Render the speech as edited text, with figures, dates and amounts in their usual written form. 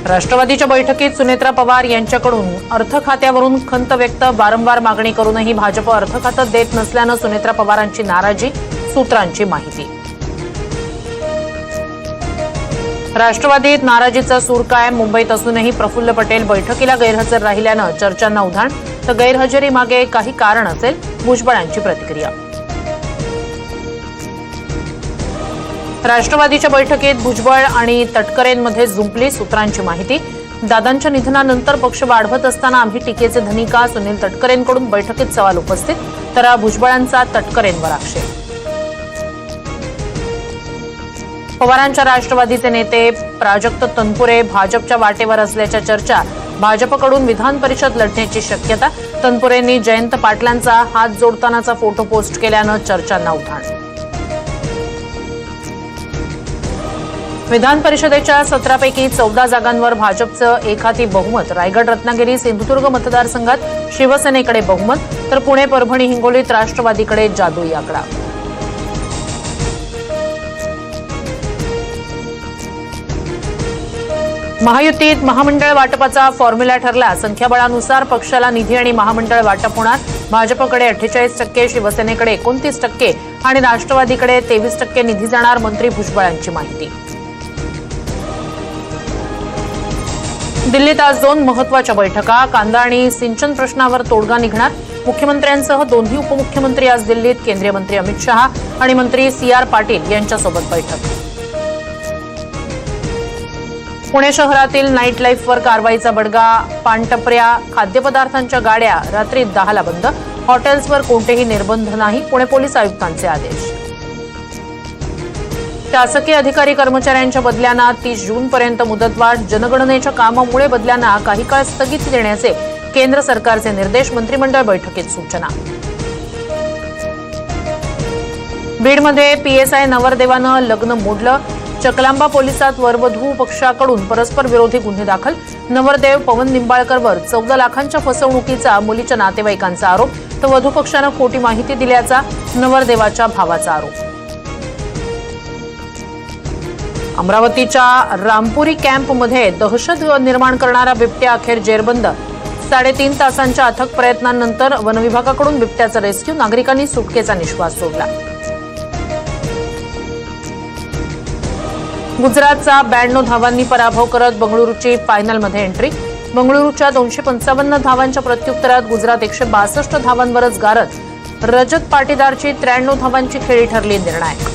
राष्ट्रवादीच्या बैठकीत सुनेत्रा पवार यांच्याकडून अर्थ खात्यावरून खंत व्यक्त, वारंवार मागणी करूनही भाजप अर्थ खातं देत नसल्यानं सुनेत्रा पवारांची नाराजी, सूत्रांची माहिती। राष्ट्रवादीत नाराजीचा सूर कायम, मुंबईत असूनही प्रफुल्ल पटेल बैठकीला गैरहजर राहिल्यानं चर्चांना उधाण, तर गैरहजेरीमागे काही कारण असेल, भुजबळांची प्रतिक्रिया। राष्ट्रवादीच्या बैठकीत भुजबळ आणि तटकरेंमध्ये जुंपली, सूत्रांची माहिती। दादांच्या निधनानंतर पक्ष वाढवत असताना आम्ही टीकेचे धनी का, सुनील तटकरेंकडून बैठकीत सवाल उपस्थित, तर भुजबळांचा तटकरेंवर आक्षेप। पवारांच्या राष्ट्रवादीचे नेते प्राजक्त तनपुरे भाजपच्या वाटेवर असल्याच्या चर्चा, भाजपकडून विधान परिषद लढण्याची शक्यता। तनपुरेंनी जयंत पाटलांचा हात जोडतानाचा फोटो पोस्ट केल्यानं चर्चांना उधाण। विधान परिषदेच्या 17 पैकी 14 जागांवर भाजपचं एकहाती बहुमत। रायगड, रत्नागिरी, सिंधुदुर्ग मतदारसंघात शिवसेनेकडे बहुमत, तर पुणे, परभणी, हिंगोलीत राष्ट्रवादीकडे जादुई आकडा। महायुतीत महामंडळ वाटपाचा फॉर्म्युला ठरला, संख्याबळानुसार पक्षाला निधी आणि महामंडळ वाटप होणार। भाजपकडे 48%, शिवसेनेकडे 29% आणि राष्ट्रवादीकडे 23% निधी जाणार, मंत्री भुजबळांची माहिती। दिल्लीत आज 2 महत्वाच्या बैठका, कांदा आणि सिंचन प्रश्नावर तोडगा निघणार। मुख्यमंत्र्यांसह दोन्ही उपमुख्यमंत्री आज दिल्लीत, केंद्रीय मंत्री अमित शहा आणि मंत्री CR पाटील यांच्यासोबत बैठक। पुणे शहरातील नाईट लाईफवर कारवाईचा बडगा, पानटपऱ्या, खाद्यपदार्थांच्या गाड्या रात्री 10ला बंद, हॉटेल्सवर कोणतेही निर्बंध नाही, पुणे पोलीस आयुक्तांचे आदेश। शासकीय अधिकारी कर्मचाऱ्यांच्या बदल्यांना 30 जूनपर्यंत मुदतवाढ, जनगणनेच्या कामामुळे बदल्यांना काही काळ स्थगिती देण्याचे केंद्र सरकारचे निर्देश, मंत्रिमंडळ बैठकीत सूचना। बीडमध्ये PSI नवरदेवानं लग्न मोडलं, चकलांबा पोलिसात वरवधू पक्षाकडून परस्पर विरोधी गुन्हे दाखल, नवरदेव पवन निंबाळकरवर 14 लाखांच्या फसवणुकीचा मुलीच्या नातेवाईकांचा आरोप, तर वधू पक्षानं खोटी माहिती दिल्याचा नवरदेवाच्या भावाचा आरोप। अमरावतीच्या रामपुरी कॅम्पमध्ये दहशत निर्माण करणारा बिबट्या अखेर जेरबंद, 3.5 तासांच्या अथक प्रयत्नांनंतर वनविभागाकडून बिबट्याचा रेस्क्यू, नागरिकांनी सुटकेचा निश्वास सोडला। गुजरातचा 92 धावांनी पराभव करत बंगळुरूची फायनलमध्ये एंट्री, बंगळुरूच्या 255 धावांच्या प्रत्युत्तरात गुजरात 162 धावांवरच गारत, रजत पाटीदारची 93 धावांची खेळी ठरली निर्णायक।